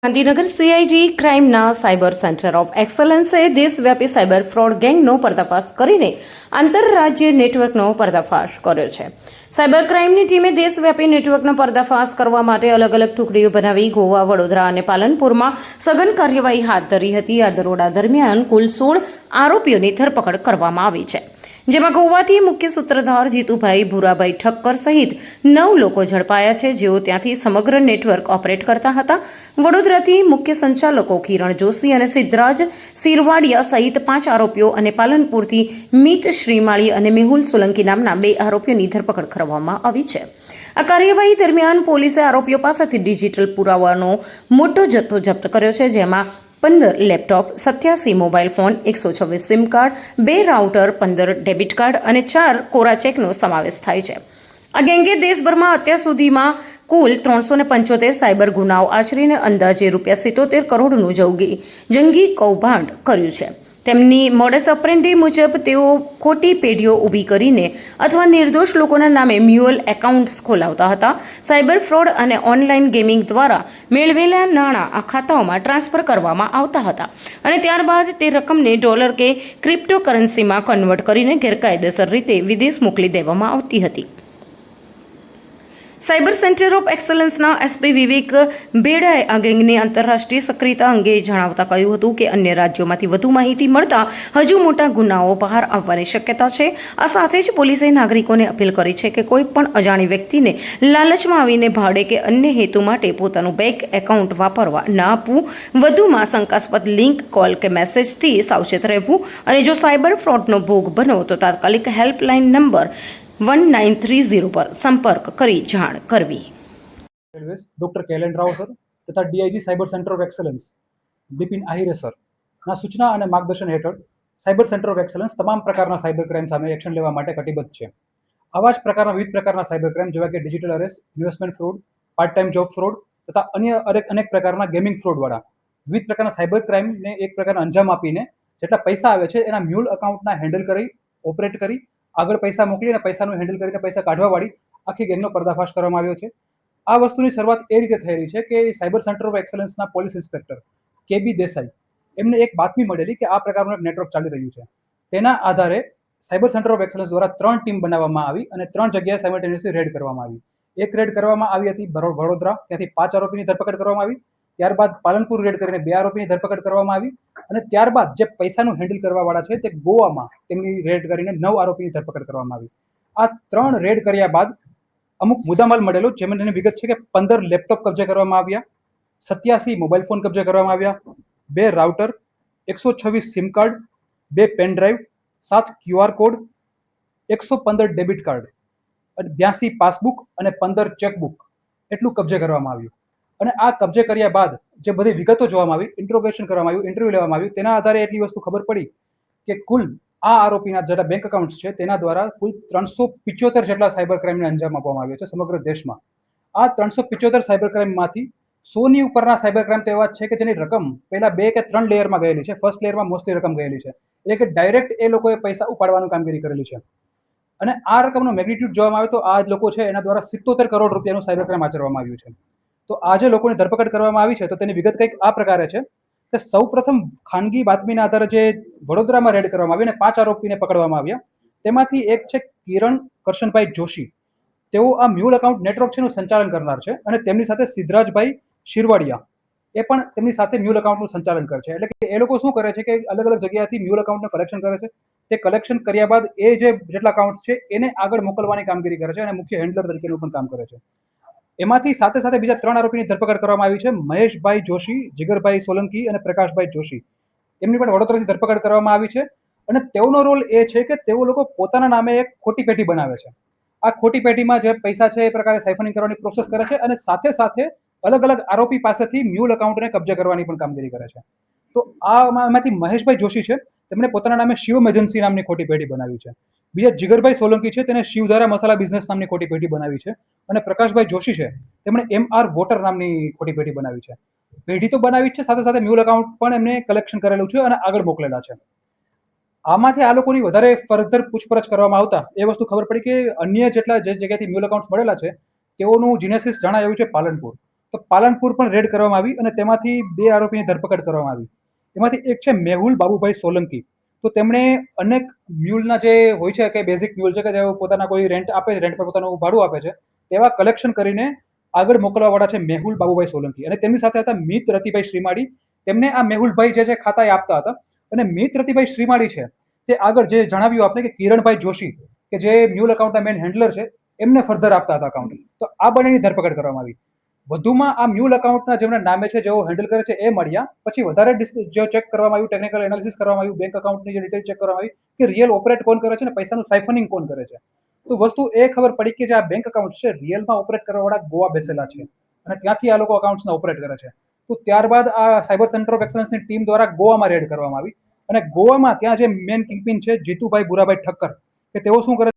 Gandhinagar સીઆઈજી ક્રાઇમના cyber centre of એક્સલન્સે દેશવ્યાપી cyber fraud ગેંગનો પર્દાફાશ કરીને આંતરરાજ્ય નેટવર્કનો પર્દાફાશ કર્યો છે. સાયબર ક્રાઇમની ટીમે દેશવ્યાપી નેટવર્કનો પર્દાફાશ કરવા માટે અલગ અલગ ટુકડીઓ બનાવી ગોવા, વડોદરા અને પાલનપુરમાં સઘન કાર્યવાહી હાથ ધરી હતી. આ દરોડા દરમિયાન કુલ 16 આરોપીઓની ધરપકડ કરવામાં આવી છે, જેમાં ગોવાથી મુખ્ય સૂત્રધાર જીતુભાઈ ભૂરાભાઈ ઠક્કર સહિત 9 લોકો ઝડપાયા છે, જેઓ ત્યાંથી સમગ્ર નેટવર્ક ઓપરેટ કરતા હતા. વડોદરાથી મુખ્ય સંચાલકો કિરણ જોશી અને સિદ્ધરાજ સિરવાડિયા સહિત 5 આરોપીઓ અને પાલનપુરથી મિત શ્રીમાળી અને મેહુલ સોલંકી નામના 2 આરોપીઓની ધરપકડ કરવામાં આવી છે. આ કાર્યવાહી દરમિયાન પોલીસે આરોપીઓ પાસેથી ડિજિટલ પુરાવાનો મોટો જથ્થો જપ્ત કર્યો છે, જેમાં 15 laptop, 87 mobile phone, 126 SIM card, 2 router, 15 debit card અને 4 કોરા ચેકનો સમાવેશ થાય છે. આ ગેંગે દેશભરમાં અત્યાર સુધીમાં કુલ 375 સાયબર ગુનાઓ આચરીને અંદાજે ₹77 કરોડનું જંગી કૌભાંડ કર્યું છે. તેમની મોડસ ઓપરેન્ડી મુજબ તેઓ ખોટી પેઢીઓ ઊભી કરીને અથવા નિર્દોષ લોકોના નામે મ્યુઅલ એકાઉન્ટ્સ ખોલાવતા હતા. સાયબર ફ્રોડ અને ઓનલાઈન ગેમિંગ દ્વારા મેળવેલા નાણાં આ ખાતાઓમાં ટ્રાન્સફર કરવામાં આવતા હતા અને ત્યારબાદ તે રકમને ડોલર કે ક્રિપ્ટોકરન્સીમાં કન્વર્ટ કરીને ગેરકાયદેસર રીતે વિદેશ મોકલી દેવામાં આવતી હતી. સાયબર સેન્ટર ઓફ એક્સલન્સના એસપી વિવેક બેડાએ આ ગેંગની આંતરરાષ્ટ્રીય સક્રિયતા અંગે જણાવતા કહ્યું હતું કે અન્ય રાજ્યોમાંથી વધુ માહિતી મળતા હજુ મોટા ગુનાઓ બહાર આવવાની શક્યતા છે. આ સાથે જ પોલીસે નાગરિકોને અપીલ કરી છે કે કોઈ પણ અજાણી વ્યક્તિને લાલચમાં આવીને ભાડે કે અન્ય હેતુ માટે પોતાનું બેંક એકાઉન્ટ વાપરવા ન આપવું. વધુમાં શંકાસ્પદ લિંક, કોલ કે મેસેજથી સાવચેત રહેવું અને જો સાયબર ફ્રોડનો ભોગ બનો તો તાત્કાલિક હેલ્પલાઇન નંબર 1930 પર સંपर्क કરી જાણ કરવી. ડોક્ટર કેલેન રાવ સર તથા DIG cyber centre of excellence Bipin આહિરે સર ના સૂચના અને માર્ગદર્શન હેઠળ સાયબર સેન્ટર ઓફ એક્સલન્સ તમામ પ્રકારના સાયબર ક્રાઇમ સામે એક્શન લેવા માટે કટિબદ્ધ છે. આવા જ પ્રકારના વિવિધ પ્રકારના સાયબર ક્રાઇમ જેવા કે digital arrest, investment fraud, part time job fraud તથા અન્ય અનેક પ્રકારના ગેમિંગ ફ્રોડવાળા વિવિધ પ્રકારના સાયબર ક્રાઇમને એક પ્રકારના અંજામ આપીને જેટલા પૈસા આવે છે એના મ્યુલ અકાઉન્ટના હેન્ડલ કરી, ઓપરેટ કરી, આગળ પૈસા મોકલી અને પૈસાનું હેન્ડલ કરીને પૈસા કાઢવાવાળી આખી ગેંગનો પર્દાફાશ કરવામાં આવ્યો છે. આ વસ્તુની શરૂઆત એ રીતે થઈ રહી છે કે સાયબર સેન્ટર ઓફ એક્સલન્સના પોલીસ ઇન્સ્પેક્ટર કેબી દેસાઈ એમને એક બાતમી મળેલી કે આ પ્રકારનું એક નેટવર્ક ચાલી રહ્યું છે. તેના આધારે સાયબર સેન્ટર ઓફ એક્સલન્સ દ્વારા 3 ટીમ બનાવવામાં આવી અને 3 જગ્યાએ સાયમલ્ટેનિયસલી રેડ કરવામાં આવી. એક રેડ કરવામાં આવી હતી વડોદરા, ત્યાંથી 5 આરોપીની ધરપકડ કરવામાં આવી. ત્યારબાદ પાલનપુર રેડ કરીને 2 આરોપીની ધરપકડ કરવામાં આવી અને ત્યારબાદ જે પૈસાનું હેન્ડલ કરવાવાળા છે તે ગોવામાં તેમની રેડ કરીને 9 આરોપીની ધરપકડ કરવામાં આવી. આ 3 રેડ કર્યા બાદ અમુક મુદ્દામાલ મળેલો, જેની વિગત છે કે 15 લેપટોપ કબજે કરવામાં આવ્યા, 87 મોબાઈલ ફોન કબજે કરવામાં આવ્યા, 2 router, 126 SIM card, 2 pen drive, 7 QR code, 115 debit card, 82 passbook અને 15 ચેકબુક એટલું કબજે કરવામાં આવ્યું. અને આ કબજે કર્યા બાદ જે બધી વિગતો જોવામાં આવી, ઇન્ટ્રોગેશન કરવામાં આવ્યું, ઇન્ટરવ્યુ લેવામાં આવ્યું, તેના આધારે એટલી વસ્તુ ખબર પડી કે કુલ આ આરોપીના જેટલા બેંક એકાઉન્ટ્સ છે તેના દ્વારા કુલ 375 જેટલા સાયબર ક્રાઇમને અંજામ આપવામાં આવ્યો છે સમગ્ર દેશમાં. આ 375 સાયબર ક્રાઇમમાંથી 100ની ઉપરના સાયબર ક્રાઇમ તો એવા છે કે જેની રકમ પહેલા 2 કે 3 લેયરમાં ગયેલી છે. ફર્સ્ટ લેયરમાં મોસ્ટલી રકમ ગયેલી છે, એટલે કે ડાયરેક્ટ એ લોકોએ પૈસા ઉપાડવાનું કામગીરી કરેલી છે. અને આ રકમનો મેગ્નિટ્યુડ જોવામાં આવે તો આ લોકો છે એના દ્વારા 77 કરોડ રૂપિયાનું સાયબર ક્રાઇમ આચરવામાં આવ્યું છે. તો આ જે લોકોની ધરપકડ કરવામાં આવી છે તો તેની વિગત કંઈક આ પ્રકારે છે કે સૌપ્રથમ ખાનગી બાતમીના આધારે જે વડોદરામાં રેડ કરવામાં આવી અને 5 આરોપીને પકડવામાં આવ્યા, તેમાંથી એક છે કિરણ કરશનભાઈ જોશી. તેઓ આ મ્યુલ અકાઉન્ટ નેટવર્ક છે એનું સંચાલન કરનાર છે અને તેમની સાથે સિદ્ધરાજભાઈ શિરવાડિયા એ પણ તેમની સાથે મ્યુલ અકાઉન્ટનું સંચાલન કરે છે. એટલે કે એ લોકો શું કરે છે કે અલગ અલગ જગ્યાએથી મ્યુલ અકાઉન્ટનું કલેક્શન કરે છે. તે કલેક્શન કર્યા બાદ એ જે જેટલા અકાઉન્ટ છે એને આગળ મોકલવાની કામગીરી કરે છે અને મુખ્ય હેન્ડલર તરીકેનું પણ કામ કરે છે. એમાંથી સાથે સાથે બીજા 3 આરોપીની ધરપકડ કરવામાં આવી છે. મહેશભાઈ જોશી, જીગરભાઈ સોલંકી અને પ્રકાશભાઈ જોશી એમની પણ વડોદરાથી ધરપકડ કરવામાં આવી છે. અને તેઓનો રોલ એ છે કે તેઓ લોકો પોતાના નામે એક ખોટી પેઢી બનાવે છે. આ ખોટી પેઢીમાં જે પૈસા છે એ પ્રકારે સાયફનિંગ કરવાની પ્રોસેસ કરે છે અને સાથે સાથે અલગ અલગ આરોપી પાસેથી મ્યુલ અકાઉન્ટને કબજે કરવાની પણ કામગીરી કરે છે. તો આમાંથી મહેશભાઈ જોશી છે તેમણે પોતાના નામે શિવમ એજન્સી નામની ખોટી પેઢી બનાવી છે. બીજા જીગરભાઈ સોલંકી છે તેને શિવધારા મસાલા બિઝનેસ નામની ખોટી પેઢી બનાવી છે અને પ્રકાશભાઈ જોશી છે તેમણે MR વોટર નામની ખોટી પેઢી બનાવી છે. પેઢી તો બનાવી છે, સાથે સાથે મ્યુલ અકાઉન્ટ પણ એમને કલેક્શન કરેલું છે અને આગળ મોકલેલા છે. આમાંથી આ લોકોની વધારે ફર્ધર પૂછપરછ કરવામાં આવતા એ વસ્તુ ખબર પડી કે અન્ય જેટલા જે જગ્યાથી મ્યુલ અકાઉન્ટ્સ મળેલા છે તેઓનું જીનેસિસ જણાય એવું છે પાલનપુર. તો પાલનપુર પણ રેડ કરવામાં આવી અને તેમાંથી 2 આરોપીની ધરપકડ કરવામાં આવી. એમાંથી એક છે મેહુલ બાબુભાઈ સોલંકી. તો તેમણે અનેક મ્યુલના જે હોય છે કે બેઝિક મ્યુલ છે કે જેઓ પોતાના કોઈ રેન્ટ આપે છે, રેન્ટ પર પોતાનું ભાડું આપે છે, તેવા કલેક્શન કરીને આગળ મોકલવાવાળા છે મેહુલ બાબુભાઈ સોલંકી. અને તેમની સાથે હતા મિત રતિભાઈ શ્રીમાળી. તેમને આ મેહુલભાઈ જે છે ખાતાએ આપતા હતા. અને મિત રતિભાઈ શ્રીમાળી છે તે આગળ જે જણાવ્યું આપણે કે કિરણભાઈ જોશી કે જે મ્યુલ એકાઉન્ટના મેન હેન્ડલર છે એમને ફર્ધર આપતા હતા અકાઉન્ટ. તો આ બંનેની ધરપકડ કરવામાં આવી. વધુમાં આ મ્યુલ એકાઉન્ટના જેમના નામે છે, જેઓ હેન્ડલ કરે છે, એ મળ્યા. પછી વધારે જે ચેક કરવામાં આવ્યું, ટેકનિકલ એનાલિસિસ કરવામાં આવ્યું, બેંક એકાઉન્ટની જે ડિટેલ ચેક કરવામાં આવી કે રિયલ ઓપરેટ કોણ કરે છે ને પૈસાનું સાયફનિંગ કોણ કરે છે. તો વસ્તુ એ ખબર પડી કે જે આ બેંક એકાઉન્ટ છે રિયલમાં ઓપરેટ કરવાવાળા ગોવા બેસેલા છે અને ત્યાંથી આ લોકો અકાઉન્ટ્સને ઓપરેટ કરે છે. તો ત્યારબાદ આ સાયબર સેન્ટર ઓફ એક્સલન્સની ટીમ દ્વારા ગોવામાં રેડ કરવામાં આવી અને ગોવામાં ત્યાં જે મેન કિંગપિન છે જીતુભાઈ ભુરાભાઈ ઠક્કર, કે તેઓ શું કરે